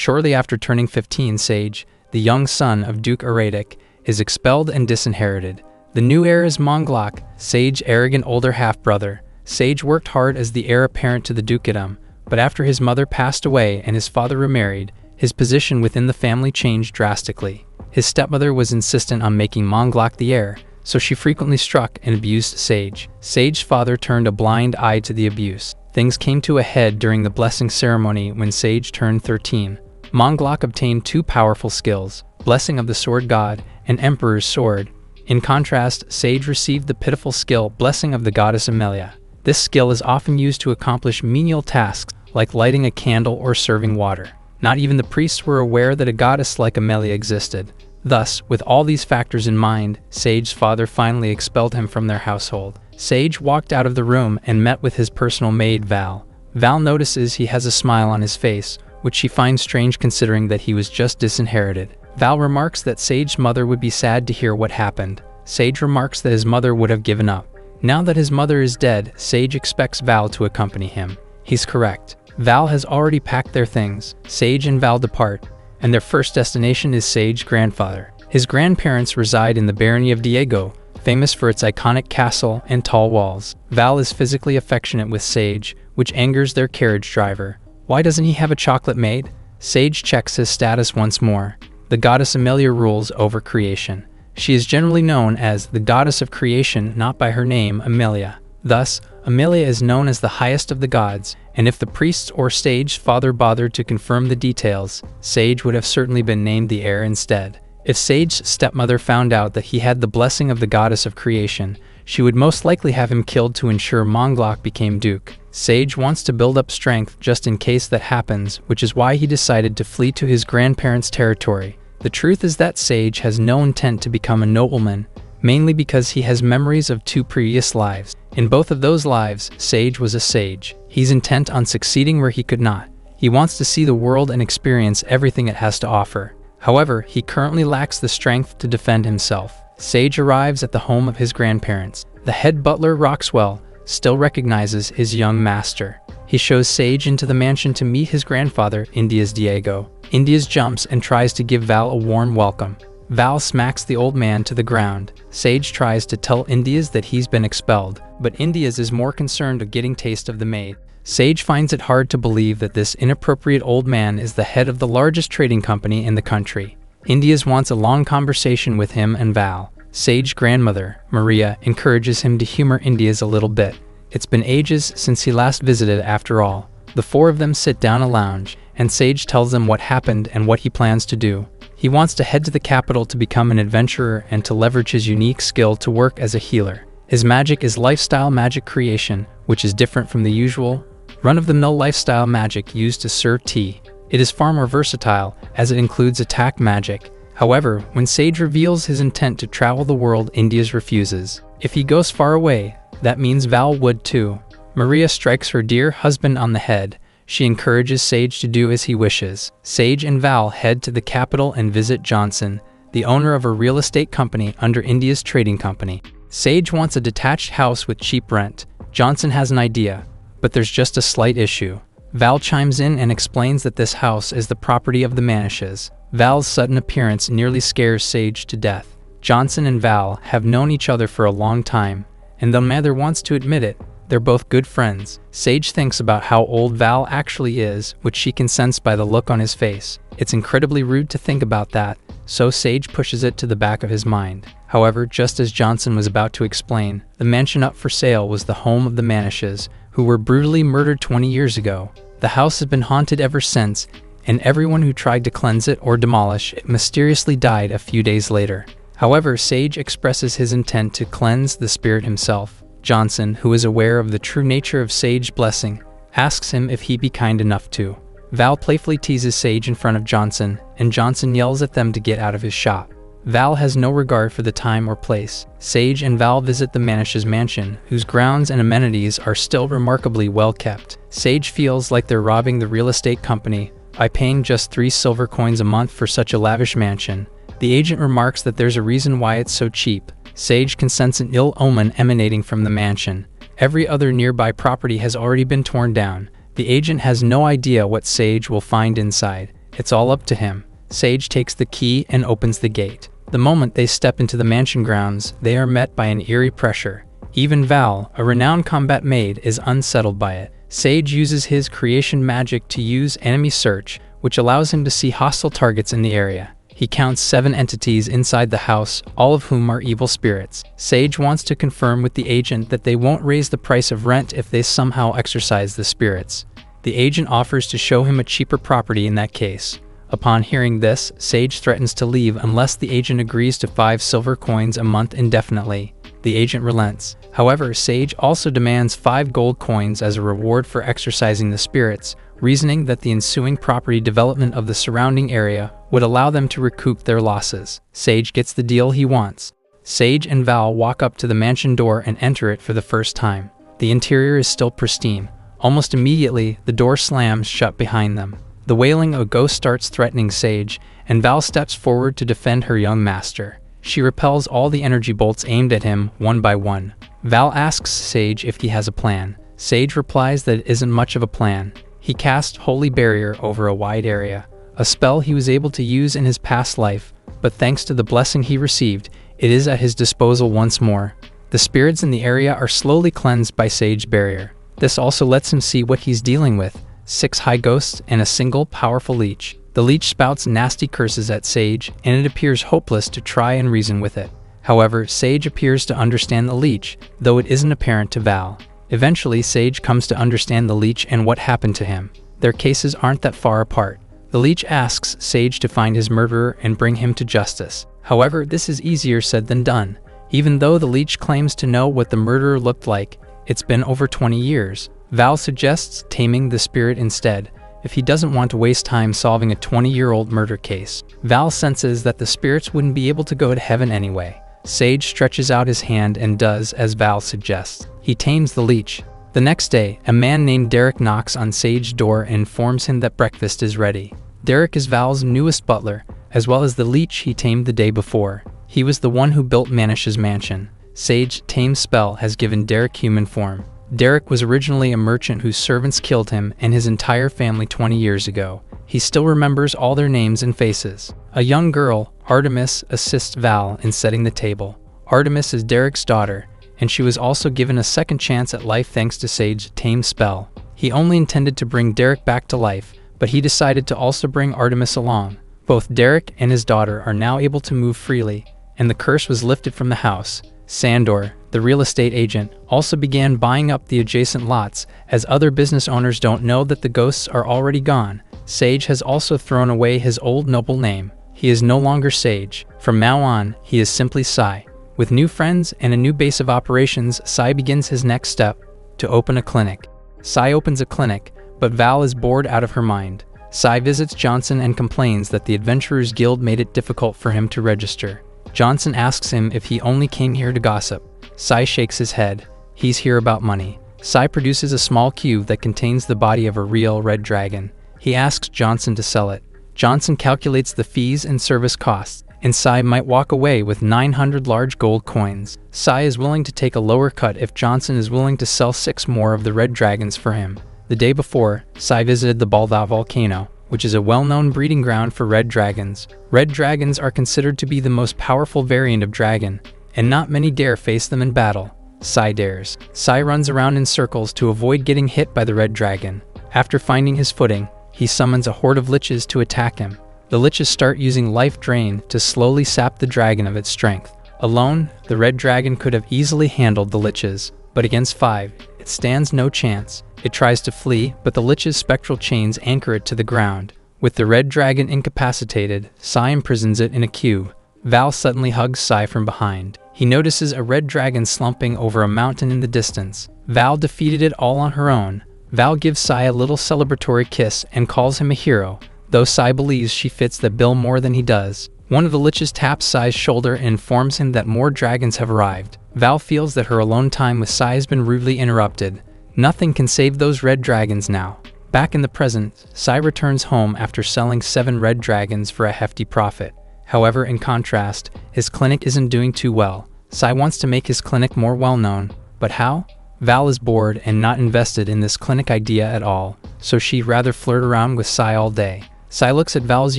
Shortly after turning 15, Sage, the young son of Duke Aratic, is expelled and disinherited. The new heir is Monglok, Sage's arrogant older half-brother. Sage worked hard as the heir apparent to the dukedom, but after his mother passed away and his father remarried, his position within the family changed drastically. His stepmother was insistent on making Monglok the heir, so she frequently struck and abused Sage. Sage's father turned a blind eye to the abuse. Things came to a head during the blessing ceremony when Sage turned 13. Monglok obtained two powerful skills, Blessing of the Sword God and Emperor's Sword. In contrast, Sage received the pitiful skill Blessing of the Goddess Amelia. This skill is often used to accomplish menial tasks like lighting a candle or serving water. Not even the priests were aware that a goddess like Amelia existed. Thus, with all these factors in mind, Sage's father finally expelled him from their household. Sage walked out of the room and met with his personal maid, Val. Val notices he has a smile on his face, which she finds strange considering that he was just disinherited. Val remarks that Sage's mother would be sad to hear what happened. Sage remarks that his mother would have given up. Now that his mother is dead, Sage expects Val to accompany him. He's correct. Val has already packed their things. Sage and Val depart, and their first destination is Sage's grandfather. His grandparents reside in the barony of Diego, famous for its iconic castle and tall walls. Val is physically affectionate with Sage, which angers their carriage driver. Why doesn't he have a chocolate maid? Sage checks his status once more. The goddess Amelia rules over creation. She is generally known as the goddess of creation, not by her name, Amelia. Thus, Amelia is known as the highest of the gods, and if the priests or Sage's father bothered to confirm the details, Sage would have certainly been named the heir instead. If Sage's stepmother found out that he had the blessing of the goddess of creation, she would most likely have him killed to ensure Monglok became duke. Sage wants to build up strength just in case that happens, which is why he decided to flee to his grandparents' territory. The truth is that Sage has no intent to become a nobleman, mainly because he has memories of two previous lives. In both of those lives, Sage was a sage. He's intent on succeeding where he could not. He wants to see the world and experience everything it has to offer. However, he currently lacks the strength to defend himself. Sage arrives at the home of his grandparents. The head butler, Roxwell, still recognizes his young master. He shows Sage into the mansion to meet his grandfather, India's Diego. India's jumps and tries to give Val a warm welcome. Val smacks the old man to the ground. Sage tries to tell India's that he's been expelled, but India's is more concerned of getting taste of the maid. Sage finds it hard to believe that this inappropriate old man is the head of the largest trading company in the country. India's wants a long conversation with him and Val. Sage's grandmother, Maria, encourages him to humor India's a little bit. It's been ages since he last visited after all. The four of them sit down a lounge, and Sage tells them what happened and what he plans to do. He wants to head to the capital to become an adventurer and to leverage his unique skill to work as a healer. His magic is lifestyle magic creation, which is different from the usual run-of-the-mill lifestyle magic used to serve tea. It is far more versatile, as it includes attack magic. However, when Sage reveals his intent to travel the world, India's refuses. If he goes far away, that means Val would too. Maria strikes her dear husband on the head. She encourages Sage to do as he wishes. Sage and Val head to the capital and visit Johnson, the owner of a real estate company under India's trading company. Sage wants a detached house with cheap rent. Johnson has an idea, but there's just a slight issue. Val chimes in and explains that this house is the property of the Manishes. Val's sudden appearance nearly scares Sage to death. Johnson and Val have known each other for a long time, and though neither wants to admit it, they're both good friends. Sage thinks about how old Val actually is, which she can sense by the look on his face. It's incredibly rude to think about that, so Sage pushes it to the back of his mind. However, just as Johnson was about to explain, the mansion up for sale was the home of the Manishes, who were brutally murdered 20 years ago. The house has been haunted ever since, and everyone who tried to cleanse it or demolish it mysteriously died a few days later. However, Sage expresses his intent to cleanse the spirit himself. Johnson, who is aware of the true nature of Sage's blessing, asks him if he'd be kind enough to. Val playfully teases Sage in front of Johnson, and Johnson yells at them to get out of his shop. Val has no regard for the time or place. Sage and Val visit the Manish's mansion, whose grounds and amenities are still remarkably well kept. Sage feels like they're robbing the real estate company by paying just 3 silver coins a month for such a lavish mansion. The agent remarks that there's a reason why it's so cheap. Sage can sense an ill omen emanating from the mansion. Every other nearby property has already been torn down. The agent has no idea what Sage will find inside. It's all up to him. Sage takes the key and opens the gate. The moment they step into the mansion grounds, they are met by an eerie pressure. Even Val, a renowned combat maid, is unsettled by it. Sage uses his creation magic to use enemy search, which allows him to see hostile targets in the area. He counts 7 entities inside the house, all of whom are evil spirits. Sage wants to confirm with the agent that they won't raise the price of rent if they somehow exorcise the spirits. The agent offers to show him a cheaper property in that case. Upon hearing this, Sage threatens to leave unless the agent agrees to 5 silver coins a month indefinitely. The agent relents. However, Sage also demands 5 gold coins as a reward for exorcising the spirits, reasoning that the ensuing property development of the surrounding area would allow them to recoup their losses. Sage gets the deal he wants. Sage and Val walk up to the mansion door and enter it for the first time. The interior is still pristine. Almost immediately, the door slams shut behind them. The wailing of a ghost starts threatening Sage, and Val steps forward to defend her young master. She repels all the energy bolts aimed at him, one by one. Val asks Sage if he has a plan. Sage replies that it isn't much of a plan. He cast Holy Barrier over a wide area, a spell he was able to use in his past life, but thanks to the blessing he received, it is at his disposal once more. The spirits in the area are slowly cleansed by Sage's barrier. This also lets him see what he's dealing with: 6 high ghosts and a single powerful leech. The leech spouts nasty curses at Sage, and it appears hopeless to try and reason with it. However, Sage appears to understand the leech, though it isn't apparent to Val. Eventually, Sage comes to understand the leech and what happened to him. Their cases aren't that far apart. The leech asks Sage to find his murderer and bring him to justice. However, this is easier said than done. Even though the leech claims to know what the murderer looked like, it's been over 20 years. Val suggests taming the spirit instead, if he doesn't want to waste time solving a 20-year-old murder case. Val senses that the spirits wouldn't be able to go to heaven anyway. Sage stretches out his hand and does as Val suggests. He tames the leech. The next day, a man named Derek knocks on Sage's door and informs him that breakfast is ready. Derek is Val's newest butler, as well as the leech he tamed the day before. He was the one who built Manish's mansion. Sage's tame spell has given Derek human form. Derek was originally a merchant whose servants killed him and his entire family 20 years ago. He still remembers all their names and faces. A young girl, Artemis, assists Val in setting the table. Artemis is Derek's daughter, and she was also given a second chance at life thanks to Sage's tame spell. He only intended to bring Derek back to life, but he decided to also bring Artemis along. Both Derek and his daughter are now able to move freely, and the curse was lifted from the house. Sandor, the real estate agent, also began buying up the adjacent lots, as other business owners don't know that the ghosts are already gone. Sage has also thrown away his old noble name. He is no longer Sage. From now on, he is simply Sai. With new friends and a new base of operations, Sai begins his next step: to open a clinic. Sai opens a clinic, but Val is bored out of her mind. Sai visits Johnson and complains that the Adventurers Guild made it difficult for him to register. Johnson asks him if he only came here to gossip. Sai shakes his head. He's here about money. Sai produces a small cube that contains the body of a real red dragon. He asks Johnson to sell it. Johnson calculates the fees and service costs, and Sai might walk away with 900 large gold coins. Sai is willing to take a lower cut if Johnson is willing to sell 6 more of the red dragons for him. The day before, Sai visited the Balda volcano, which is a well-known breeding ground for red dragons. Red dragons are considered to be the most powerful variant of dragon, and not many dare face them in battle. Sai dares. Sai runs around in circles to avoid getting hit by the red dragon. After finding his footing, he summons a horde of liches to attack him. The liches start using life drain to slowly sap the dragon of its strength. Alone, the red dragon could have easily handled the liches, but against 5, it stands no chance. It tries to flee, but the lich's spectral chains anchor it to the ground. With the red dragon incapacitated, Sai imprisons it in a cube. Val suddenly hugs Sai from behind. He notices a red dragon slumping over a mountain in the distance. Val defeated it all on her own. Val gives Sai a little celebratory kiss and calls him a hero, though Sai believes she fits the bill more than he does. One of the liches taps Sai's shoulder and informs him that more dragons have arrived. Val feels that her alone time with Sai has been rudely interrupted. Nothing can save those red dragons now. Back in the present, Sai returns home after selling 7 red dragons for a hefty profit. However, in contrast, his clinic isn't doing too well. Sai wants to make his clinic more well-known, but how? Val is bored and not invested in this clinic idea at all, so she'd rather flirt around with Sai all day. Sai looks at Val's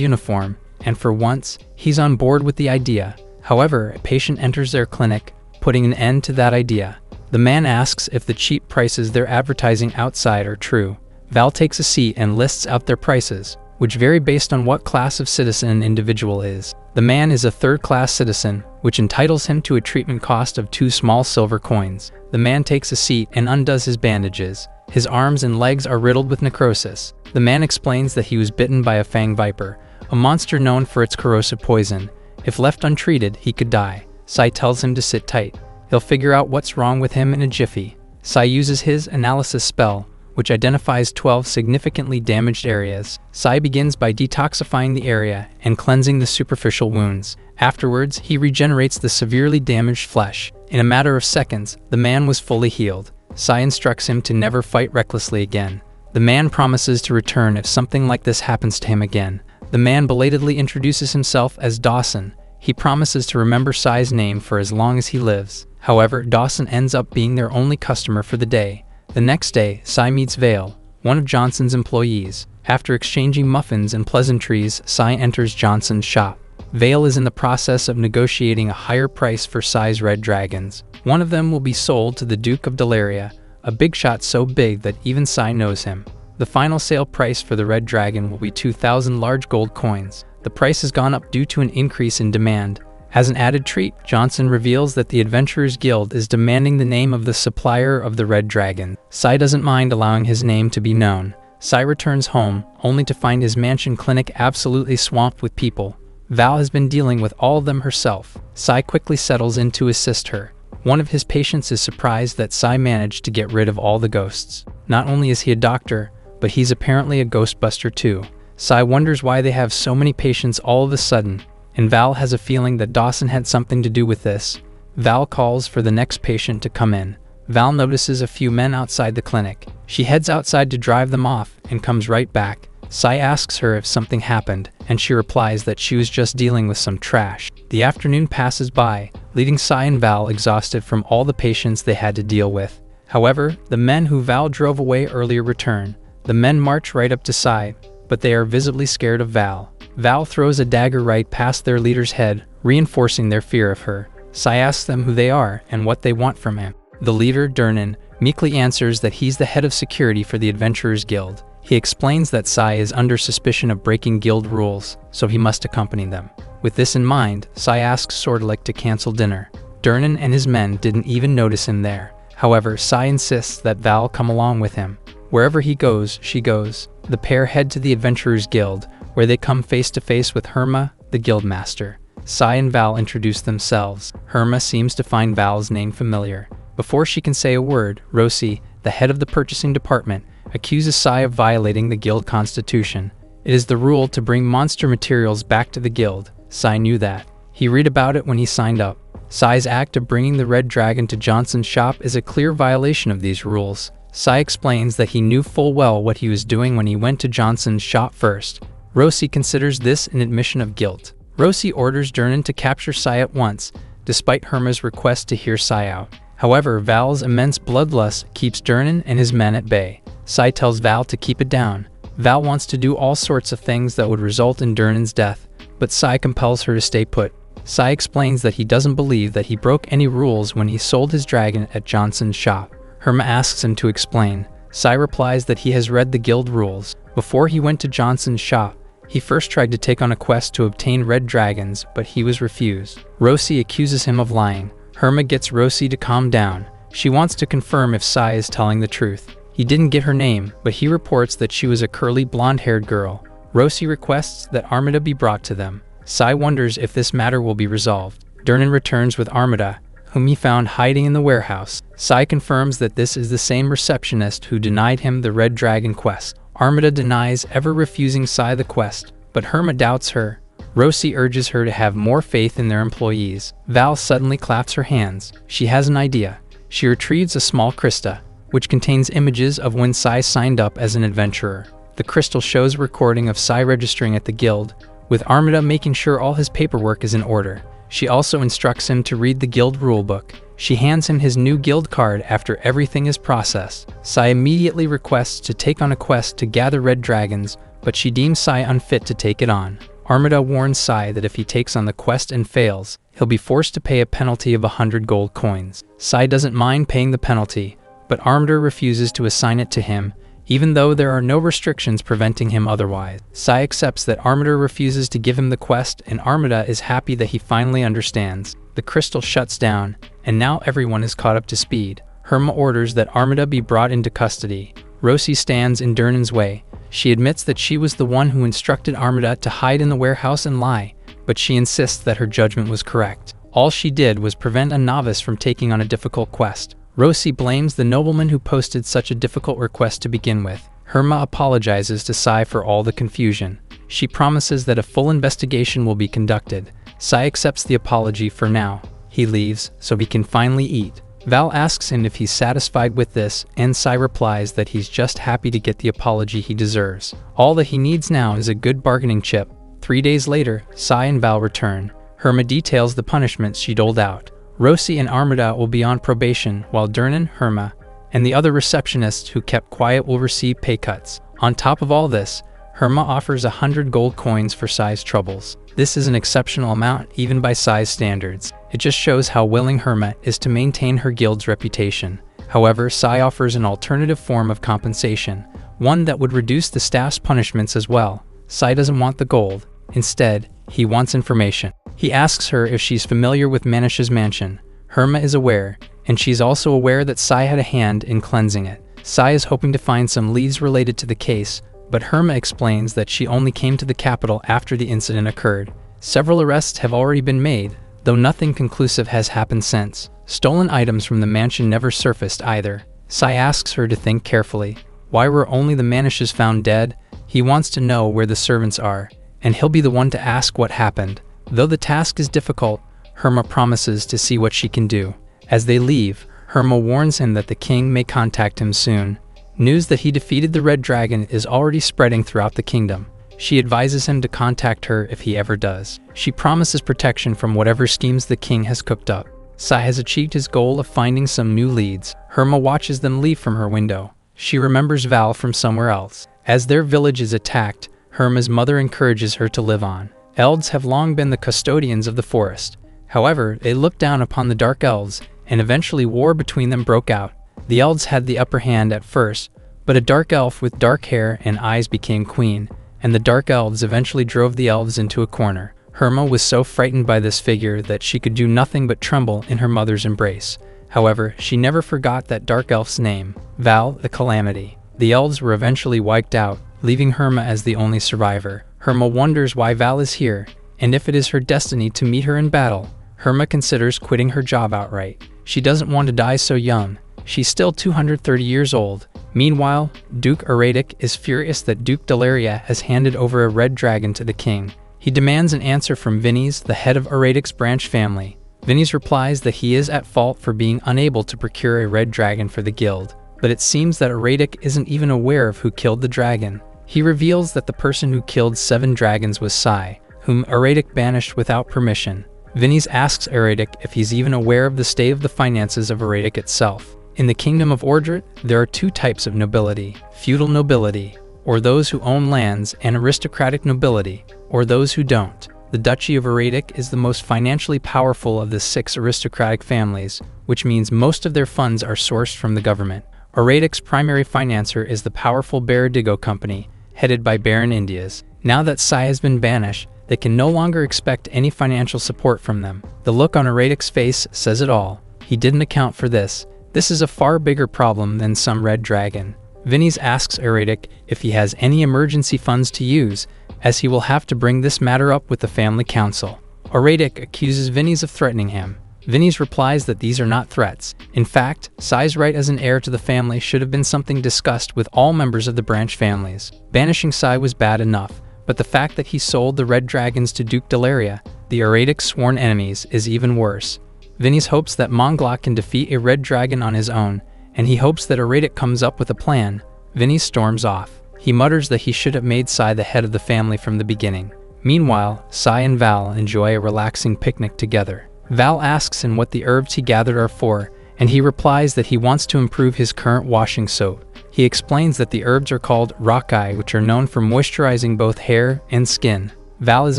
uniform, and for once, he's on board with the idea. However, a patient enters their clinic, putting an end to that idea. The man asks if the cheap prices they're advertising outside are true. Val takes a seat and lists out their prices, which vary based on what class of citizen an individual is. The man is a third-class citizen, which entitles him to a treatment cost of 2 small silver coins. The man takes a seat and undoes his bandages. His arms and legs are riddled with necrosis. The man explains that he was bitten by a fang viper, a monster known for its corrosive poison. If left untreated, he could die. Sai tells him to sit tight. He'll figure out what's wrong with him in a jiffy. Sai uses his analysis spell, which identifies 12 significantly damaged areas. Sai begins by detoxifying the area and cleansing the superficial wounds. Afterwards, he regenerates the severely damaged flesh. In a matter of seconds, the man was fully healed. Sai instructs him to never fight recklessly again. The man promises to return if something like this happens to him again. The man belatedly introduces himself as Dawson. He promises to remember Sai's name for as long as he lives. However, Dawson ends up being their only customer for the day. The next day, Sai meets Vale, one of Johnson's employees. After exchanging muffins and pleasantries, Sai enters Johnson's shop. Vale is in the process of negotiating a higher price for Sai's red dragons. One of them will be sold to the Duke of Delaria, a big shot so big that even Sai knows him. The final sale price for the red dragon will be 2,000 large gold coins. The price has gone up due to an increase in demand. As an added treat, Johnson reveals that the Adventurers Guild is demanding the name of the supplier of the red dragon. Sai doesn't mind allowing his name to be known. Sai returns home, only to find his mansion clinic absolutely swamped with people. Val has been dealing with all of them herself. Sai quickly settles in to assist her. One of his patients is surprised that Sai managed to get rid of all the ghosts. Not only is he a doctor, but he's apparently a ghostbuster too. Sai wonders why they have so many patients all of a sudden, and Val has a feeling that Dawson had something to do with this. Val calls for the next patient to come in. Val notices a few men outside the clinic. She heads outside to drive them off and comes right back. Sai asks her if something happened, and she replies that she was just dealing with some trash. The afternoon passes by, leaving Sai and Val exhausted from all the patients they had to deal with. However, the men who Val drove away earlier return. The men march right up to Sai, but they are visibly scared of Val. Val throws a dagger right past their leader's head, reinforcing their fear of her. Sai asks them who they are and what they want from him. The leader, Durnan, meekly answers that he's the head of security for the Adventurers Guild. He explains that Sai is under suspicion of breaking guild rules, so he must accompany them. With this in mind, Sai asks Sordelik to cancel dinner. Durnan and his men didn't even notice him there. However, Sai insists that Val come along with him. Wherever he goes, she goes. The pair head to the Adventurers Guild, where they come face to face with Herma, the guildmaster. Sai and Val introduce themselves. Herma seems to find Val's name familiar. Before she can say a word, Rosie, the head of the purchasing department, accuses Sai of violating the guild constitution. It is the rule to bring monster materials back to the guild. Sai knew that. He read about it when he signed up. Sai's act of bringing the red dragon to Johnson's shop is a clear violation of these rules. Sai explains that he knew full well what he was doing when he went to Johnson's shop first. Rosie considers this an admission of guilt. Rosie orders Durnan to capture Sai at once, despite Herma's request to hear Sai out. However, Val's immense bloodlust keeps Durnan and his men at bay. Sai tells Val to keep it down. Val wants to do all sorts of things that would result in Durnan's death, but Sai compels her to stay put. Sai explains that he doesn't believe that he broke any rules when he sold his dragon at Johnson's shop. Herma asks him to explain. Sai replies that he has read the guild rules. Before he went to Johnson's shop, he first tried to take on a quest to obtain red dragons, but he was refused. Rosie accuses him of lying. Herma gets Rosie to calm down. She wants to confirm if Sai is telling the truth. He didn't get her name, but he reports that she was a curly blonde-haired girl. Rosie requests that Armida be brought to them. Sai wonders if this matter will be resolved. Durnan returns with Armida, whom he found hiding in the warehouse. Sai confirms that this is the same receptionist who denied him the red dragon quest. Armida denies ever refusing Sai the quest, but Herma doubts her. Rosie urges her to have more faith in their employees. Val suddenly claps her hands. She has an idea. She retrieves a small Krista, which contains images of when Sai signed up as an adventurer. The crystal shows a recording of Sai registering at the guild, with Armida making sure all his paperwork is in order. She also instructs him to read the guild rulebook. She hands him his new guild card after everything is processed. Sai immediately requests to take on a quest to gather red dragons, but she deems Sai unfit to take it on. Armida warns Sai that if he takes on the quest and fails, he'll be forced to pay a penalty of 100 gold coins. Sai doesn't mind paying the penalty, but Armida refuses to assign it to him, even though there are no restrictions preventing him otherwise. Sai accepts that Armida refuses to give him the quest, and Armida is happy that he finally understands. The crystal shuts down, and now everyone is caught up to speed. Herma orders that Armida be brought into custody. Rosie stands in Durnan's way. She admits that she was the one who instructed Armida to hide in the warehouse and lie, but she insists that her judgment was correct. All she did was prevent a novice from taking on a difficult quest. Rosie blames the nobleman who posted such a difficult request to begin with. Herma apologizes to Sai for all the confusion. She promises that a full investigation will be conducted. Sai accepts the apology for now. He leaves, so he can finally eat. Val asks him if he's satisfied with this, and Sai replies that he's just happy to get the apology he deserves. All that he needs now is a good bargaining chip. 3 days later, Sai and Val return. Herma details the punishments she doled out. Rosie and Armida will be on probation, while Durnan, Herma, and the other receptionists who kept quiet will receive pay cuts. On top of all this, Herma offers 100 gold coins for Sai's troubles. This is an exceptional amount even by Sai's standards. It just shows how willing Herma is to maintain her guild's reputation. However, Sai offers an alternative form of compensation, one that would reduce the staff's punishments as well. Sai doesn't want the gold. Instead, he wants information. He asks her if she's familiar with Manish's mansion. Herma is aware, and she's also aware that Sai had a hand in cleansing it. Sai is hoping to find some leads related to the case, but Herma explains that she only came to the capital after the incident occurred. Several arrests have already been made, though nothing conclusive has happened since. Stolen items from the mansion never surfaced either. Sai asks her to think carefully. Why were only the Manishes found dead? He wants to know where the servants are, and he'll be the one to ask what happened. Though the task is difficult, Herma promises to see what she can do. As they leave, Herma warns him that the king may contact him soon. News that he defeated the Red Dragon is already spreading throughout the kingdom. She advises him to contact her if he ever does. She promises protection from whatever schemes the king has cooked up. Sai has achieved his goal of finding some new leads. Herma watches them leave from her window. She remembers Val from somewhere else. As their village is attacked, Herma's mother encourages her to live on. Elves have long been the custodians of the forest. However, they looked down upon the Dark Elves, and eventually war between them broke out. The elves had the upper hand at first, but a dark elf with dark hair and eyes became queen, and the dark elves eventually drove the elves into a corner. Herma was so frightened by this figure that she could do nothing but tremble in her mother's embrace. However, she never forgot that dark elf's name, Val the Calamity. The elves were eventually wiped out, leaving Herma as the only survivor. Herma wonders why Val is here, and if it is her destiny to meet her in battle. Herma considers quitting her job outright. She doesn't want to die so young. She's still 230 years old. Meanwhile, Duke Aratic is furious that Duke Delaria has handed over a red dragon to the king. He demands an answer from Vinis, the head of Aratic's branch family. Vinis replies that he is at fault for being unable to procure a red dragon for the guild, but it seems that Aratic isn't even aware of who killed the dragon. He reveals that the person who killed 7 dragons was Sai, whom Aratic banished without permission. Vinis asks Aratic if he's even aware of the state of the finances of Aratic itself. In the Kingdom of Ordret, there are 2 types of nobility: feudal nobility, or those who own lands, and aristocratic nobility, or those who don't. The Duchy of Aratic is the most financially powerful of the 6 aristocratic families, which means most of their funds are sourced from the government. Aratic's primary financier is the powerful Baradigo Company, headed by Baron Indias. Now that Sai has been banished, they can no longer expect any financial support from them. The look on Aratic's face says it all. He didn't account for this. This is a far bigger problem than some red dragon. Vinis asks Aratic if he has any emergency funds to use, as he will have to bring this matter up with the family council. Aratic accuses Vinis of threatening him. Vinis replies that these are not threats. In fact, Sai's right as an heir to the family should have been something discussed with all members of the branch families. Banishing Sai was bad enough, but the fact that he sold the red dragons to Duke Delaria, the Aratic's sworn enemies, is even worse. Vinis hopes that Monglok can defeat a red dragon on his own, and he hopes that Aratic comes up with a plan. Vinis storms off. He mutters that he should have made Sai the head of the family from the beginning. Meanwhile, Sai and Val enjoy a relaxing picnic together. Val asks him what the herbs he gathered are for, and he replies that he wants to improve his current washing soap. He explains that the herbs are called Rockeye, which are known for moisturizing both hair and skin. Val is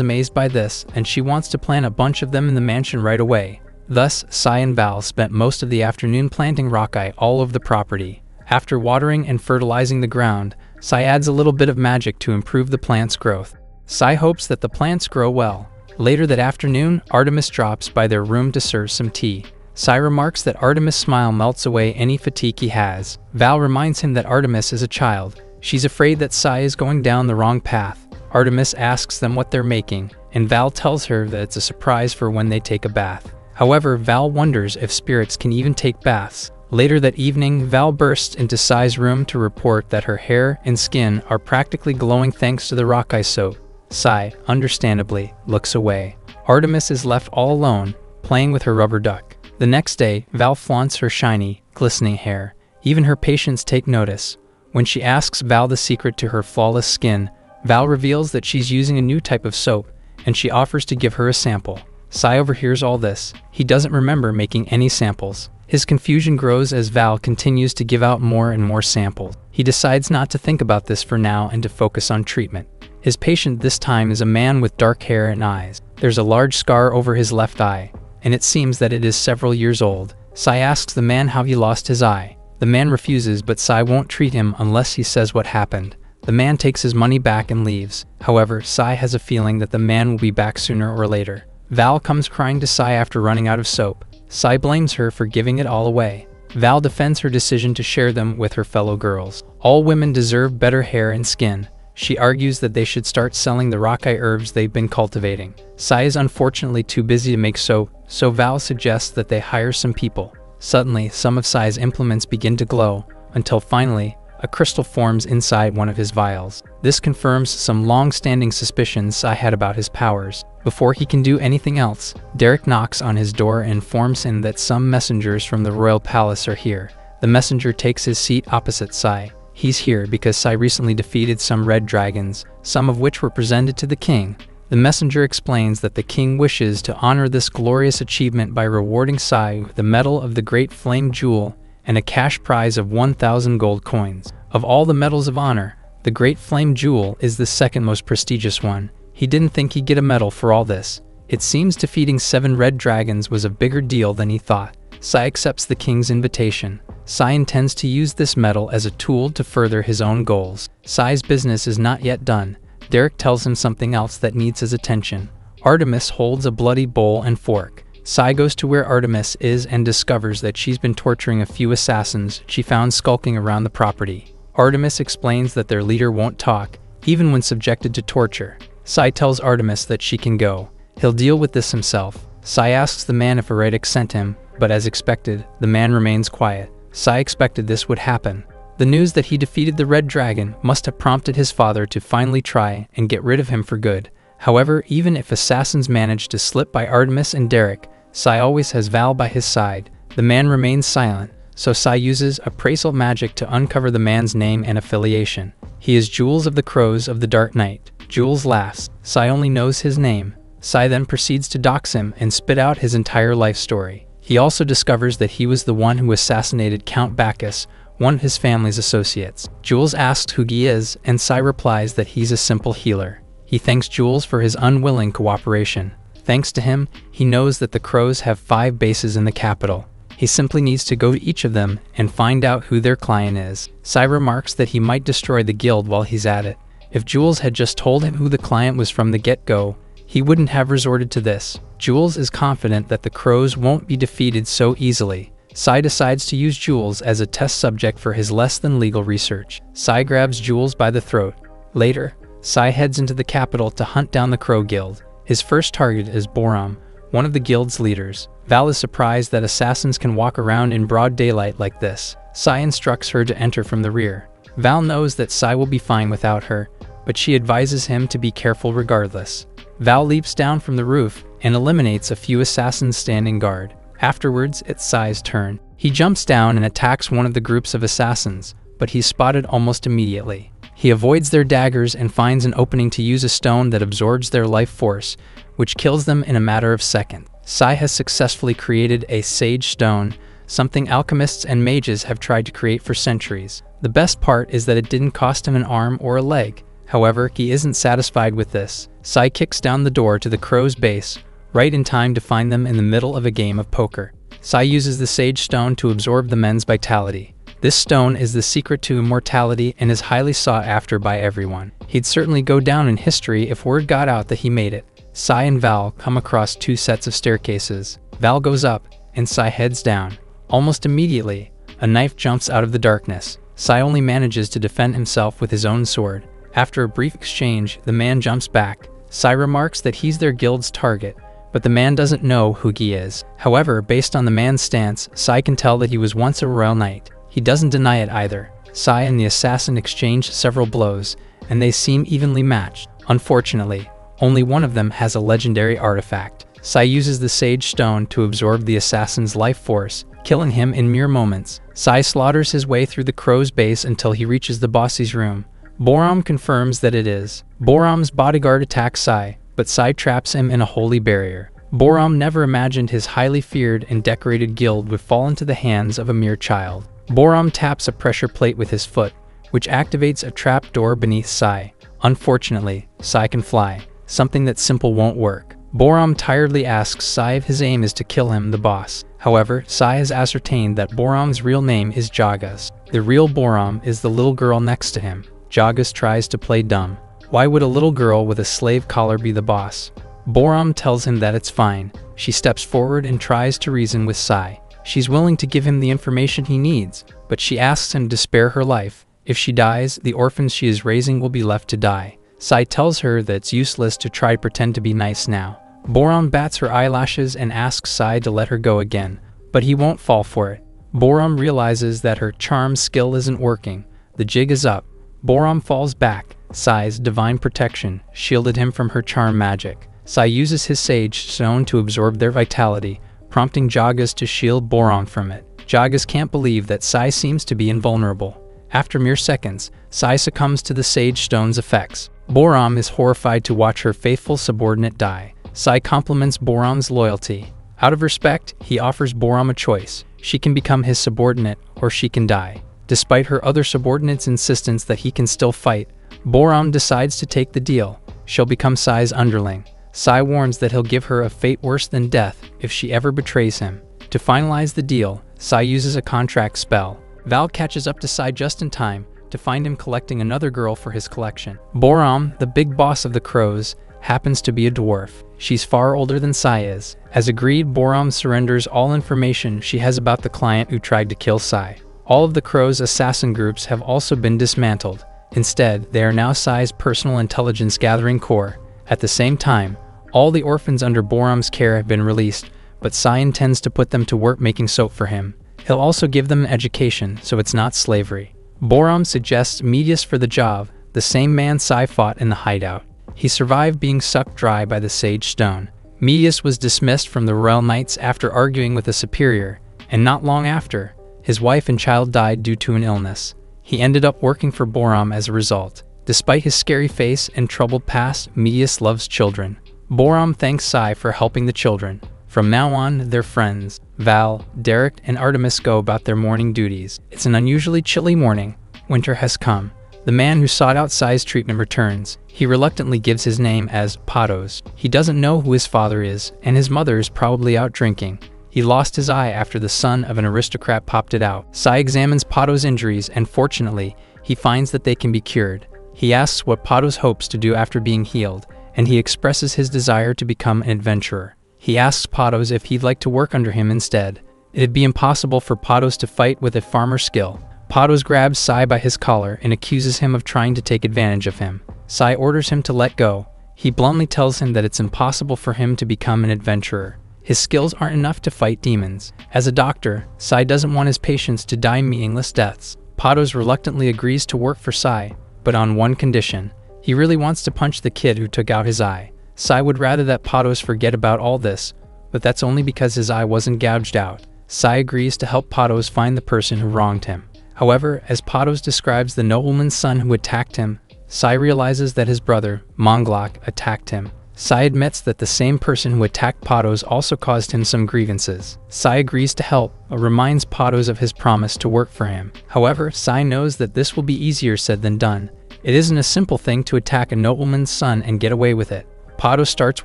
amazed by this, and she wants to plant a bunch of them in the mansion right away. Thus, Sai and Val spent most of the afternoon planting Rockeye all over the property. After watering and fertilizing the ground, Sai adds a little bit of magic to improve the plant's growth. Sai hopes that the plants grow well. Later that afternoon, Artemis drops by their room to serve some tea. Sai remarks that Artemis' smile melts away any fatigue he has. Val reminds him that Artemis is a child. She's afraid that Sai is going down the wrong path. Artemis asks them what they're making, and Val tells her that it's a surprise for when they take a bath. However, Val wonders if spirits can even take baths. Later that evening, Val bursts into Sai's room to report that her hair and skin are practically glowing thanks to the Rockeye soap. Sai, understandably, looks away. Artemis is left all alone, playing with her rubber duck. The next day, Val flaunts her shiny, glistening hair. Even her patients take notice. When she asks Val the secret to her flawless skin, Val reveals that she's using a new type of soap, and she offers to give her a sample. Sai overhears all this. He doesn't remember making any samples. His confusion grows as Val continues to give out more and more samples. He decides not to think about this for now and to focus on treatment. His patient this time is a man with dark hair and eyes. There's a large scar over his left eye, and it seems that it is several years old. Sai asks the man how he lost his eye. The man refuses, but Sai won't treat him unless he says what happened. The man takes his money back and leaves. However, Sai has a feeling that the man will be back sooner or later. Val comes crying to Sai after running out of soap. Sai blames her for giving it all away. Val defends her decision to share them with her fellow girls. All women deserve better hair and skin. She argues that they should start selling the Rockeye herbs they've been cultivating. Sai is unfortunately too busy to make soap, so Val suggests that they hire some people. Suddenly, some of Sai's implements begin to glow, until finally, a crystal forms inside one of his vials. This confirms some long-standing suspicions Sai had about his powers. Before he can do anything else, Derek knocks on his door and informs him that some messengers from the royal palace are here. The messenger takes his seat opposite Sai. He's here because Sai recently defeated some red dragons, some of which were presented to the king. The messenger explains that the king wishes to honor this glorious achievement by rewarding Sai with the medal of the Great Flame Jewel and a cash prize of 1,000 gold coins. Of all the medals of honor, the Great Flame Jewel is the second most prestigious one. He didn't think he'd get a medal for all this. It seems defeating 7 red dragons was a bigger deal than he thought. Sai accepts the king's invitation. Sai intends to use this medal as a tool to further his own goals. Sai's business is not yet done. Derek tells him something else that needs his attention. Artemis holds a bloody bowl and fork. Sai goes to where Artemis is and discovers that she's been torturing a few assassins she found skulking around the property. Artemis explains that their leader won't talk, even when subjected to torture. Sai tells Artemis that she can go. He'll deal with this himself. Sai asks the man if Eretic sent him, but as expected, the man remains quiet. Sai expected this would happen. The news that he defeated the Red Dragon must have prompted his father to finally try and get rid of him for good. However, even if assassins manage to slip by Artemis and Derek, Sai always has Val by his side. The man remains silent, so Sai uses appraisal magic to uncover the man's name and affiliation. He is Jules of the Crows of the Dark Knight. Jules laughs. Sai only knows his name. Sai then proceeds to dox him and spit out his entire life story. He also discovers that he was the one who assassinated Count Bacchus, one of his family's associates. Jules asks who he is, and Sai replies that he's a simple healer. He thanks Jules for his unwilling cooperation. Thanks to him, he knows that the Crows have 5 bases in the capital. He simply needs to go to each of them and find out who their client is. Sai remarks that he might destroy the guild while he's at it. If Jules had just told him who the client was from the get-go, he wouldn't have resorted to this. Jules is confident that the Crows won't be defeated so easily. Sai decides to use Jules as a test subject for his less-than-legal research. Sai grabs Jules by the throat. Later, Sai heads into the capital to hunt down the Crow Guild. His first target is Boram, one of the guild's leaders. Val is surprised that assassins can walk around in broad daylight like this. Sai instructs her to enter from the rear. Val knows that Sai will be fine without her, but she advises him to be careful regardless. Val leaps down from the roof and eliminates a few assassins standing guard. Afterwards, it's Sai's turn. He jumps down and attacks one of the groups of assassins, but he's spotted almost immediately. He avoids their daggers and finds an opening to use a stone that absorbs their life force, which kills them in a matter of seconds. Sai has successfully created a sage stone, something alchemists and mages have tried to create for centuries. The best part is that it didn't cost him an arm or a leg. However, he isn't satisfied with this. Sai kicks down the door to the crow's base, right in time to find them in the middle of a game of poker. Sai uses the Sage Stone to absorb the men's vitality. This stone is the secret to immortality and is highly sought after by everyone. He'd certainly go down in history if word got out that he made it. Sai and Val come across two sets of staircases. Val goes up, and Sai heads down. Almost immediately, a knife jumps out of the darkness. Sai only manages to defend himself with his own sword. After a brief exchange, the man jumps back. Sai remarks that he's their guild's target, but the man doesn't know who he is. However, based on the man's stance, Sai can tell that he was once a royal knight. He doesn't deny it either. Sai and the assassin exchange several blows, and they seem evenly matched. Unfortunately, only one of them has a legendary artifact. Sai uses the Sage Stone to absorb the assassin's life force, killing him in mere moments. Sai slaughters his way through the crow's base until he reaches the boss's room. Boram confirms that it is. Boram's bodyguard attacks Sai, but Sai traps him in a holy barrier. Boram never imagined his highly feared and decorated guild would fall into the hands of a mere child. Boram taps a pressure plate with his foot, which activates a trap door beneath Sai. Unfortunately, Sai can fly, something that simple won't work. Boram tiredly asks Sai if his aim is to kill him, the boss. However, Sai has ascertained that Boram's real name is Jagas. The real Boram is the little girl next to him. Jagas tries to play dumb. Why would a little girl with a slave collar be the boss? Boram tells him that it's fine. She steps forward and tries to reason with Sai. She's willing to give him the information he needs, but she asks him to spare her life. If she dies, the orphans she is raising will be left to die. Sai tells her that it's useless to try to pretend to be nice now. Boram bats her eyelashes and asks Sai to let her go again, but he won't fall for it. Boram realizes that her charm skill isn't working. The jig is up. Boram falls back. Sai's divine protection shielded him from her charm magic. Sai uses his Sage Stone to absorb their vitality, prompting Jagas to shield Boram from it. Jagas can't believe that Sai seems to be invulnerable. After mere seconds, Sai succumbs to the Sage Stone's effects. Boram is horrified to watch her faithful subordinate die. Sai compliments Boram's loyalty. Out of respect, he offers Boram a choice. She can become his subordinate, or she can die. Despite her other subordinates' insistence that he can still fight, Boram decides to take the deal. She'll become Sai's underling. Sai warns that he'll give her a fate worse than death if she ever betrays him. To finalize the deal, Sai uses a contract spell. Val catches up to Sai just in time to find him collecting another girl for his collection. Boram, the big boss of the crows, happens to be a dwarf. She's far older than Sai is. As agreed, Boram surrenders all information she has about the client who tried to kill Sai. All of the crow's assassin groups have also been dismantled. Instead, they are now Sai's personal intelligence gathering core. At the same time, all the orphans under Boram's care have been released, but Sai intends to put them to work making soap for him. He'll also give them an education, so it's not slavery. Boram suggests Medius for the job, the same man Sai fought in the hideout. He survived being sucked dry by the Sage Stone. Medius was dismissed from the Royal Knights after arguing with a superior, and not long after, his wife and child died due to an illness. He ended up working for Boram as a result. Despite his scary face and troubled past, Medius loves children. Boram thanks Sai for helping the children. From now on, they're friends. Val, Derek, and Artemis go about their morning duties. It's an unusually chilly morning. Winter has come. The man who sought out Sai's treatment returns. He reluctantly gives his name as Patos. He doesn't know who his father is, and his mother is probably out drinking. He lost his eye after the son of an aristocrat popped it out. Sai examines Patos' injuries, and fortunately, he finds that they can be cured. He asks what Patos hopes to do after being healed, and he expresses his desire to become an adventurer. He asks Patos if he'd like to work under him instead. It'd be impossible for Patos to fight with a farmer's skill. Patos grabs Sai by his collar and accuses him of trying to take advantage of him. Sai orders him to let go. He bluntly tells him that it's impossible for him to become an adventurer. His skills aren't enough to fight demons. As a doctor, Sai doesn't want his patients to die meaningless deaths. Patos reluctantly agrees to work for Sai, but on one condition. He really wants to punch the kid who took out his eye. Sai would rather that Patos forget about all this, but that's only because his eye wasn't gouged out. Sai agrees to help Patos find the person who wronged him. However, as Patos describes the nobleman's son who attacked him, Sai realizes that his brother, Monglok, attacked him. Sai admits that the same person who attacked Patos also caused him some grievances. Sai agrees to help, but reminds Patos of his promise to work for him. However, Sai knows that this will be easier said than done. It isn't a simple thing to attack a nobleman's son and get away with it. Patos starts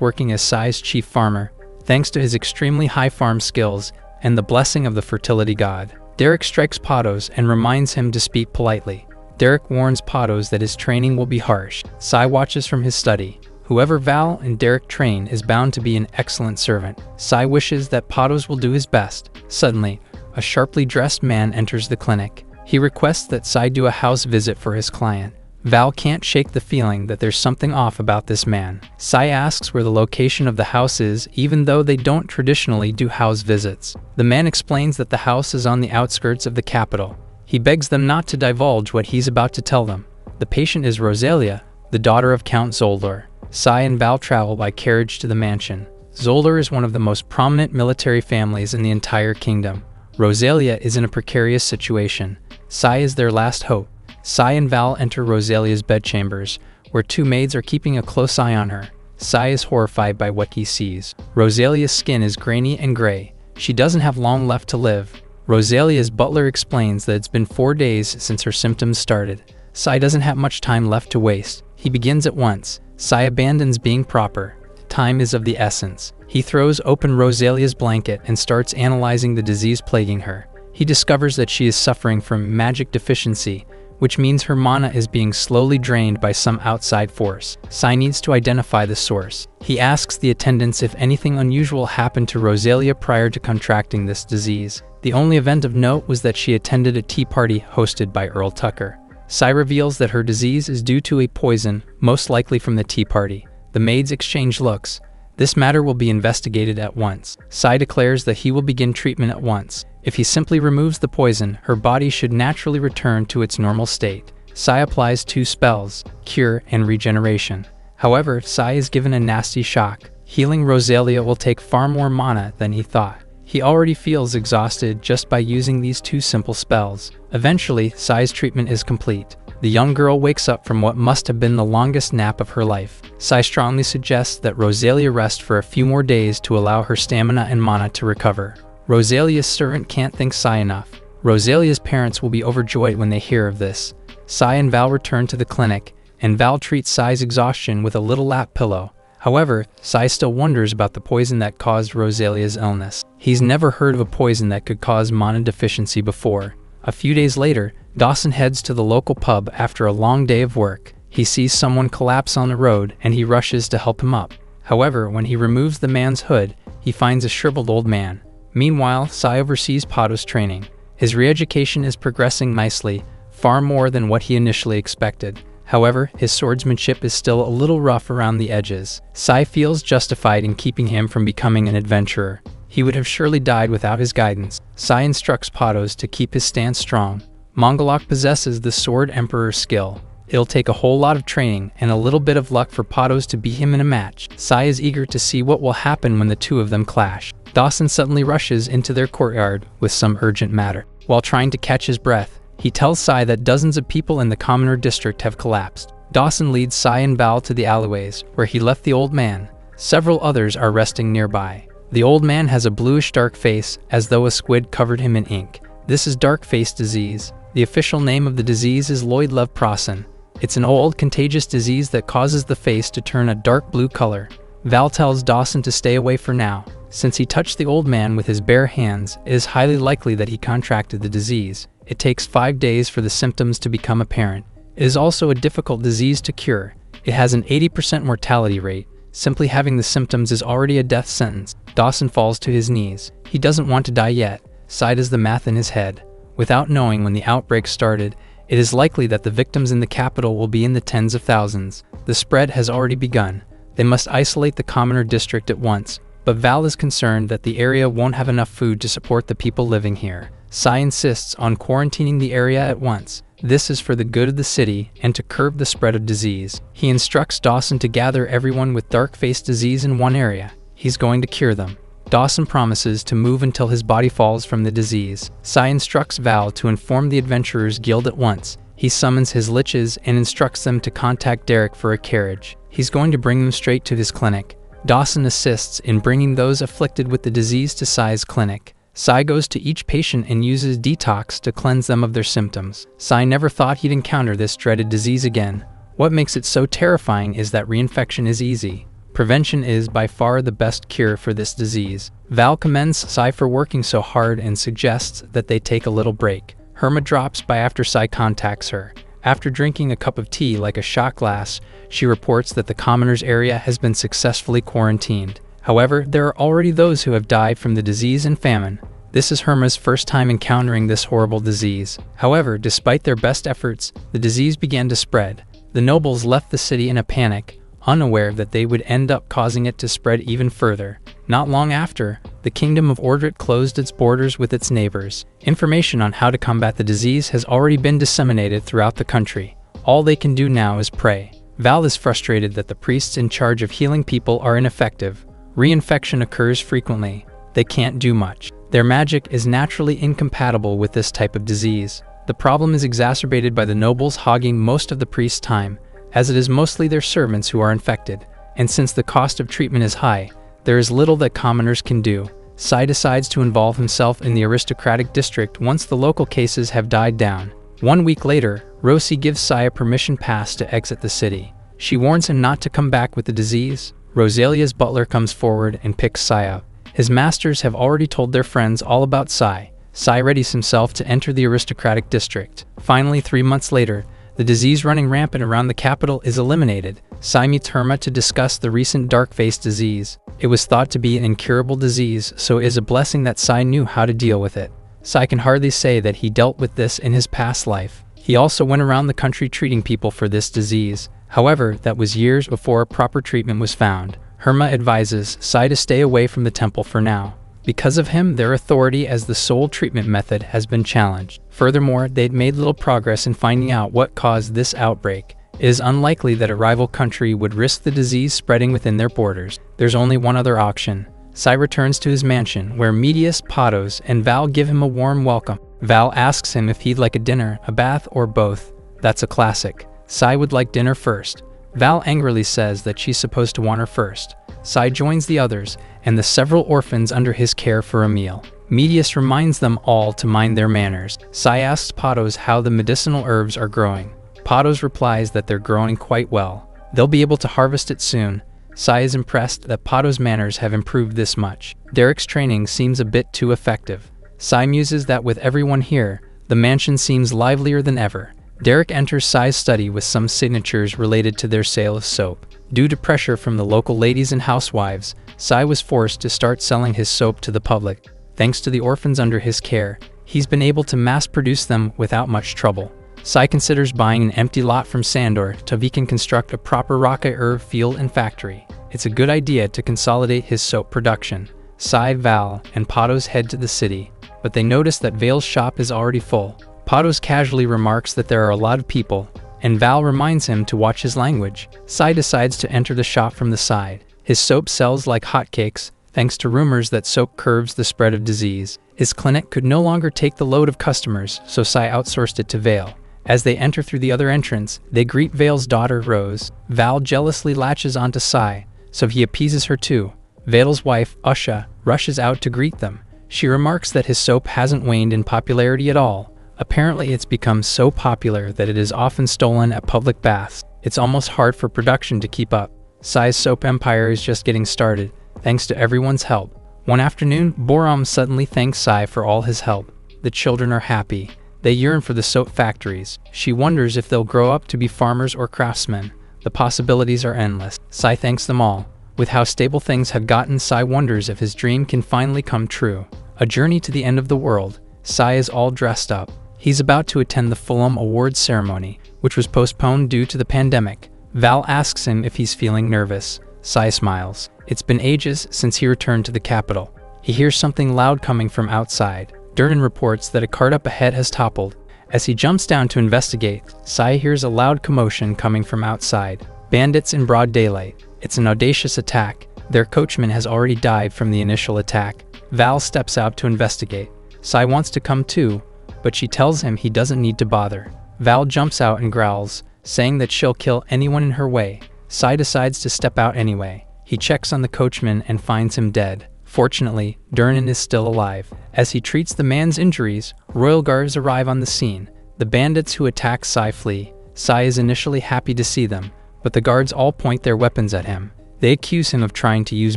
working as Sai's chief farmer, thanks to his extremely high farm skills and the blessing of the fertility god. Derek strikes Patos and reminds him to speak politely. Derek warns Patos that his training will be harsh. Sai watches from his study. Whoever Val and Derek train is bound to be an excellent servant. Sai wishes that Patos will do his best. Suddenly, a sharply dressed man enters the clinic. He requests that Sai do a house visit for his client. Val can't shake the feeling that there's something off about this man. Sai asks where the location of the house is, even though they don't traditionally do house visits. The man explains that the house is on the outskirts of the capital. He begs them not to divulge what he's about to tell them. The patient is Rosalia, the daughter of Count Zoldor. Sai and Val travel by carriage to the mansion. Zoldor is one of the most prominent military families in the entire kingdom. Rosalia is in a precarious situation. Sai is their last hope. Sai and Val enter Rosalia's bedchambers, where two maids are keeping a close eye on her. Sai is horrified by what he sees. Rosalia's skin is grainy and gray. She doesn't have long left to live. Rosalia's butler explains that it's been 4 days since her symptoms started. Sai doesn't have much time left to waste. He begins at once. Sai abandons being proper. Time is of the essence. He throws open Rosalia's blanket and starts analyzing the disease plaguing her. He discovers that she is suffering from magic deficiency, which means her mana is being slowly drained by some outside force. Sai needs to identify the source. He asks the attendants if anything unusual happened to Rosalia prior to contracting this disease. The only event of note was that she attended a tea party hosted by Earl Tucker. Sai reveals that her disease is due to a poison, most likely from the tea party. The maids exchange looks. This matter will be investigated at once. Sai declares that he will begin treatment at once. If he simply removes the poison, her body should naturally return to its normal state. Sai applies 2 spells, Cure and Regeneration. However, Sai is given a nasty shock. Healing Rosalia will take far more mana than he thought. He already feels exhausted just by using these 2 simple spells. Eventually, Sai's treatment is complete. The young girl wakes up from what must have been the longest nap of her life. Sai strongly suggests that Rosalia rest for a few more days to allow her stamina and mana to recover. Rosalia's servant can't thank Sai enough. Rosalia's parents will be overjoyed when they hear of this. Sai and Val return to the clinic, and Val treats Sai's exhaustion with a little lap pillow. However, Sai still wonders about the poison that caused Rosalia's illness. He's never heard of a poison that could cause mana deficiency before. A few days later, Dawson heads to the local pub after a long day of work. He sees someone collapse on the road, and he rushes to help him up. However, when he removes the man's hood, he finds a shriveled old man. Meanwhile, Sai oversees Patos' training. His re-education is progressing nicely, far more than what he initially expected. However, his swordsmanship is still a little rough around the edges. Sai feels justified in keeping him from becoming an adventurer. He would have surely died without his guidance. Sai instructs Patos to keep his stance strong. Mongolok possesses the Sword Emperor skill. It'll take a whole lot of training and a little bit of luck for Patos to beat him in a match. Sai is eager to see what will happen when the two of them clash. Dawson suddenly rushes into their courtyard with some urgent matter. While trying to catch his breath, he tells Sai that dozens of people in the Commoner district have collapsed. Dawson leads Sai and Val to the alleyways, where he left the old man. Several others are resting nearby. The old man has a bluish dark face, as though a squid covered him in ink. This is dark face disease. The official name of the disease is Lloyd-Love-Prasen. It's an old, contagious disease that causes the face to turn a dark blue color. Val tells Dawson to stay away for now. Since he touched the old man with his bare hands, it is highly likely that he contracted the disease. It takes 5 days for the symptoms to become apparent. It is also a difficult disease to cure. It has an 80% mortality rate. Simply having the symptoms is already a death sentence. Dawson falls to his knees. He doesn't want to die yet. Sai does the math in his head. Without knowing when the outbreak started, it is likely that the victims in the capital will be in the tens of thousands. The spread has already begun. They must isolate the Commoner district at once, but Val is concerned that the area won't have enough food to support the people living here. Sai insists on quarantining the area at once. This is for the good of the city and to curb the spread of disease. He instructs Dawson to gather everyone with dark face disease in one area. He's going to cure them. Dawson promises to move until his body falls from the disease. Sai instructs Val to inform the Adventurers Guild at once. He summons his liches and instructs them to contact Derek for a carriage. He's going to bring them straight to his clinic. Dawson assists in bringing those afflicted with the disease to Sai's clinic. Sai goes to each patient and uses detox to cleanse them of their symptoms. Sai never thought he'd encounter this dreaded disease again. What makes it so terrifying is that reinfection is easy. Prevention is by far the best cure for this disease. Val commends Sai for working so hard and suggests that they take a little break. Herma drops by after Sai contacts her. After drinking a cup of tea like a shot glass, she reports that the commoners area has been successfully quarantined. However, there are already those who have died from the disease and famine. This is Herma's first time encountering this horrible disease. However, despite their best efforts, the disease began to spread. The nobles left the city in a panic, unaware that they would end up causing it to spread even further. Not long after, the kingdom of Ordrit closed its borders with its neighbors. Information on how to combat the disease has already been disseminated throughout the country. All they can do now is pray. Val is frustrated that the priests in charge of healing people are ineffective. Reinfection occurs frequently. They can't do much. Their magic is naturally incompatible with this type of disease. The problem is exacerbated by the nobles hogging most of the priest's time, as it is mostly their servants who are infected. And since the cost of treatment is high, there is little that commoners can do. Sai decides to involve himself in the aristocratic district once the local cases have died down. 1 week later, Rosie gives Sai a permission pass to exit the city. She warns him not to come back with the disease. Rosalia's butler comes forward and picks Sai up. His masters have already told their friends all about Sai. Sai readies himself to enter the aristocratic district. Finally, 3 months later, the disease running rampant around the capital is eliminated. Sai meets Herma to discuss the recent dark-face disease. It was thought to be an incurable disease, so it is a blessing that Sai knew how to deal with it. Sai can hardly say that he dealt with this in his past life. He also went around the country treating people for this disease. However, that was years before a proper treatment was found. Herma advises Sai to stay away from the temple for now. Because of him, their authority as the sole treatment method has been challenged. Furthermore, they'd made little progress in finding out what caused this outbreak. It is unlikely that a rival country would risk the disease spreading within their borders. There's only one other option. Sai returns to his mansion, where Medius, Patos, and Val give him a warm welcome. Val asks him if he'd like a dinner, a bath, or both. That's a classic. Sai would like dinner first. Val angrily says that she's supposed to want her first. Sai joins the others and the several orphans under his care for a meal. Medius reminds them all to mind their manners. Sai asks Patos how the medicinal herbs are growing. Patos replies that they're growing quite well. They'll be able to harvest it soon. Sai is impressed that Patos' manners have improved this much. Derek's training seems a bit too effective. Sai muses that with everyone here, the mansion seems livelier than ever. Derek enters Sai's study with some signatures related to their sale of soap. Due to pressure from the local ladies and housewives, Sai was forced to start selling his soap to the public. Thanks to the orphans under his care, he's been able to mass-produce them without much trouble. Sai considers buying an empty lot from Sandor so he can construct a proper rocket herb field and factory. It's a good idea to consolidate his soap production. Sai, Val, and Patos head to the city, but they notice that Vale's shop is already full. Patos casually remarks that there are a lot of people, and Val reminds him to watch his language. Sai decides to enter the shop from the side. His soap sells like hotcakes, thanks to rumors that soap curbs the spread of disease. His clinic could no longer take the load of customers, so Sai outsourced it to Vale. As they enter through the other entrance, they greet Vale's daughter, Rose. Val jealously latches onto Sai, so he appeases her too. Vale's wife, Usha, rushes out to greet them. She remarks that his soap hasn't waned in popularity at all. Apparently, it's become so popular that it is often stolen at public baths. It's almost hard for production to keep up. Sai's soap empire is just getting started, thanks to everyone's help. One afternoon, Boram suddenly thanks Sai for all his help. The children are happy. They yearn for the soap factories. She wonders if they'll grow up to be farmers or craftsmen. The possibilities are endless. Sai thanks them all. With how stable things have gotten, Sai wonders if his dream can finally come true. A journey to the end of the world. Sai is all dressed up. He's about to attend the Fulham Awards ceremony, which was postponed due to the pandemic. Val asks him if he's feeling nervous. Sai smiles. It's been ages since he returned to the capital. He hears something loud coming from outside. Durnan reports that a cart up ahead has toppled. As he jumps down to investigate, Sai hears a loud commotion coming from outside. Bandits in broad daylight. It's an audacious attack. Their coachman has already died from the initial attack. Val steps out to investigate. Sai wants to come too, but she tells him he doesn't need to bother. Val jumps out and growls, saying that she'll kill anyone in her way. Sai decides to step out anyway. He checks on the coachman and finds him dead. Fortunately, Durnan is still alive. As he treats the man's injuries, royal guards arrive on the scene. The bandits who attack Sai flee. Sai is initially happy to see them, but the guards all point their weapons at him. They accuse him of trying to use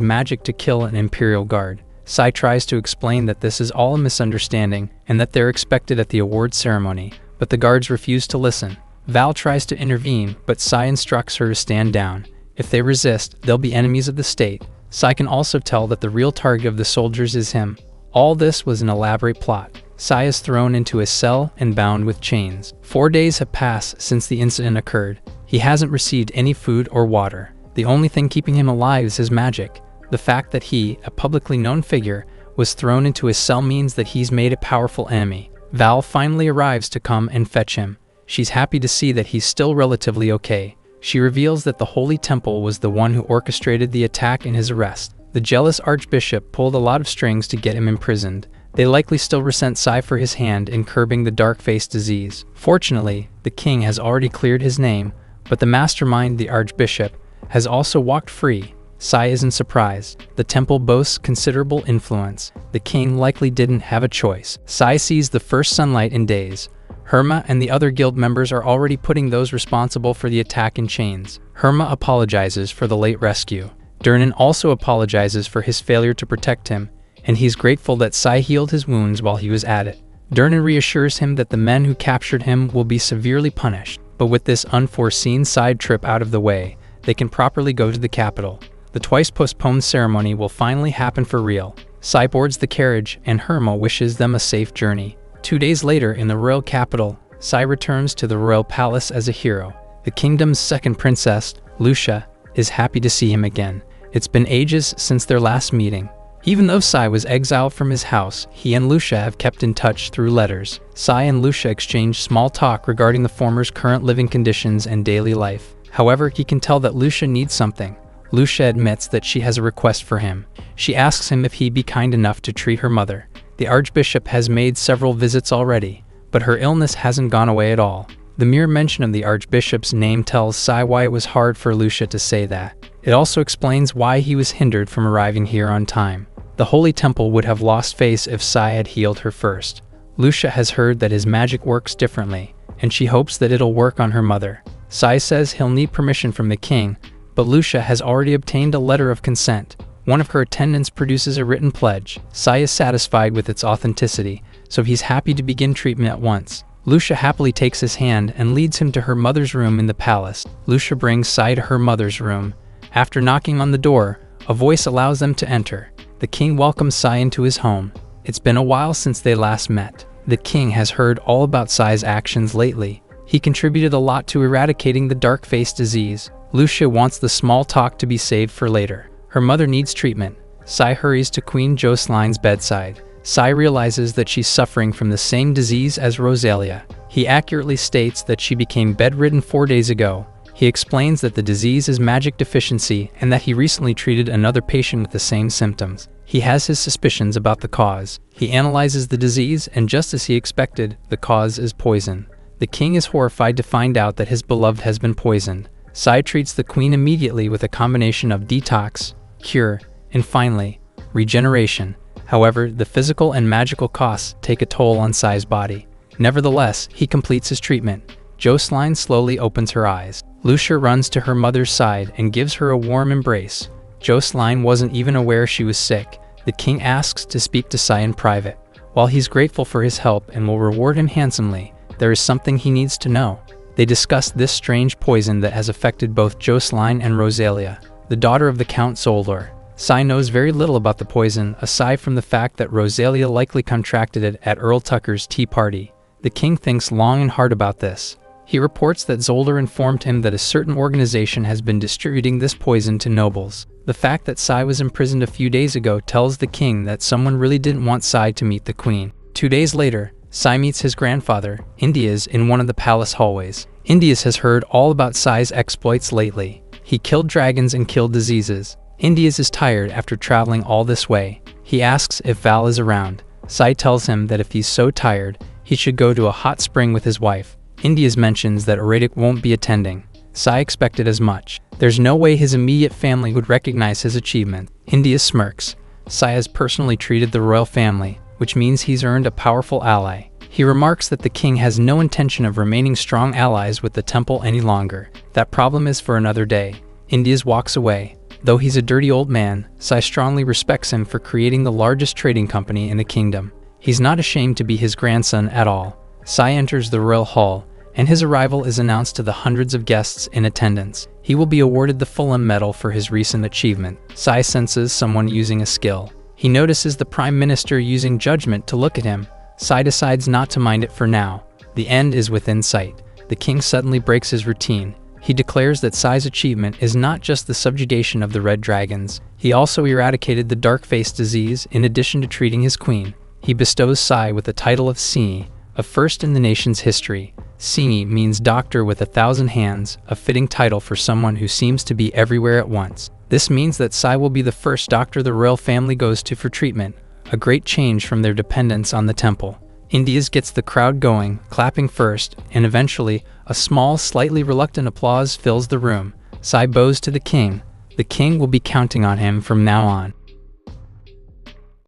magic to kill an imperial guard. Sai tries to explain that this is all a misunderstanding and that they're expected at the award ceremony, but the guards refuse to listen. Val tries to intervene, but Sai instructs her to stand down. If they resist, they'll be enemies of the state. Sai can also tell that the real target of the soldiers is him. All this was an elaborate plot. Sai is thrown into a cell and bound with chains. 4 days have passed since the incident occurred. He hasn't received any food or water. The only thing keeping him alive is his magic. The fact that he, a publicly known figure, was thrown into a cell means that he's made a powerful enemy. Val finally arrives to come and fetch him. She's happy to see that he's still relatively okay. She reveals that the Holy Temple was the one who orchestrated the attack and his arrest. The jealous archbishop pulled a lot of strings to get him imprisoned. They likely still resent Sai for his hand in curbing the dark-faced disease. Fortunately, the king has already cleared his name, but the mastermind, the archbishop, has also walked free. Sai isn't surprised. The temple boasts considerable influence. The king likely didn't have a choice. Sai sees the first sunlight in days. Herma and the other guild members are already putting those responsible for the attack in chains. Herma apologizes for the late rescue. Durnan also apologizes for his failure to protect him, and he's grateful that Sai healed his wounds while he was at it. Durnan reassures him that the men who captured him will be severely punished, but with this unforeseen side trip out of the way, they can properly go to the capital. The twice-postponed ceremony will finally happen for real. Sai boards the carriage, and Herma wishes them a safe journey. 2 days later, in the royal capital, Sai returns to the royal palace as a hero. The kingdom's second princess, Lucia, is happy to see him again. It's been ages since their last meeting. Even though Sai was exiled from his house, he and Lucia have kept in touch through letters. Sai and Lucia exchange small talk regarding the former's current living conditions and daily life. However, he can tell that Lucia needs something. Lucia admits that she has a request for him. She asks him if he'd be kind enough to treat her mother. The archbishop has made several visits already, but her illness hasn't gone away at all. The mere mention of the archbishop's name tells Sai why it was hard for Lucia to say that. It also explains why he was hindered from arriving here on time. The Holy Temple would have lost face if Sai had healed her first. Lucia has heard that his magic works differently, and she hopes that it'll work on her mother. Sai says he'll need permission from the king, but Lucia has already obtained a letter of consent. One of her attendants produces a written pledge. Sai is satisfied with its authenticity, so he's happy to begin treatment at once. Lucia happily takes his hand and leads him to her mother's room in the palace. Lucia brings Sai to her mother's room. After knocking on the door, a voice allows them to enter. The king welcomes Sai into his home. It's been a while since they last met. The king has heard all about Sai's actions lately. He contributed a lot to eradicating the dark-faced disease. Lucia wants the small talk to be saved for later. Her mother needs treatment. Sai hurries to Queen Joseline's bedside. Sai realizes that she's suffering from the same disease as Rosalia. He accurately states that she became bedridden 4 days ago. He explains that the disease is magic deficiency and that he recently treated another patient with the same symptoms. He has his suspicions about the cause. He analyzes the disease, and just as he expected, the cause is poison. The king is horrified to find out that his beloved has been poisoned. Sai treats the queen immediately with a combination of detox, cure, and finally, regeneration. However, the physical and magical costs take a toll on Sai's body. Nevertheless, he completes his treatment. Joceline slowly opens her eyes. Lucia runs to her mother's side and gives her a warm embrace. Joceline wasn't even aware she was sick. The king asks to speak to Sai in private. While he's grateful for his help and will reward him handsomely, there is something he needs to know. They discuss this strange poison that has affected both Joceline and Rosalia, the daughter of the Count Zoldor. Sai knows very little about the poison, aside from the fact that Rosalia likely contracted it at Earl Tucker's tea party. The king thinks long and hard about this. He reports that Zoldor informed him that a certain organization has been distributing this poison to nobles. The fact that Sai was imprisoned a few days ago tells the king that someone really didn't want Sai to meet the queen. 2 days later, Sai meets his grandfather, Indias, in one of the palace hallways. Indias has heard all about Sai's exploits lately. He killed dragons and killed diseases. Indias is tired after traveling all this way. He asks if Val is around. Sai tells him that if he's so tired, he should go to a hot spring with his wife. Indias mentions that Erratic won't be attending. Sai expected as much. There's no way his immediate family would recognize his achievement. India smirks. Sai has personally treated the royal family, which means he's earned a powerful ally. He remarks that the king has no intention of remaining strong allies with the temple any longer. That problem is for another day. India's walks away. Though he's a dirty old man, Sai strongly respects him for creating the largest trading company in the kingdom. He's not ashamed to be his grandson at all. Sai enters the royal hall, and his arrival is announced to the hundreds of guests in attendance. He will be awarded the Fulham Medal for his recent achievement. Sai senses someone using a skill. He notices the Prime Minister using judgment to look at him. Sai decides not to mind it for now. The end is within sight. The king suddenly breaks his routine. He declares that Sai's achievement is not just the subjugation of the red dragons. He also eradicated the dark face disease in addition to treating his queen. He bestows Sai with the title of Singi, a first in the nation's history. Singi means doctor with 1,000 hands, a fitting title for someone who seems to be everywhere at once. This means that Sai will be the first doctor the royal family goes to for treatment, a great change from their dependence on the temple. India's gets the crowd going, clapping first, and eventually, a small, slightly reluctant applause fills the room. Sai bows to the king. The king will be counting on him from now on.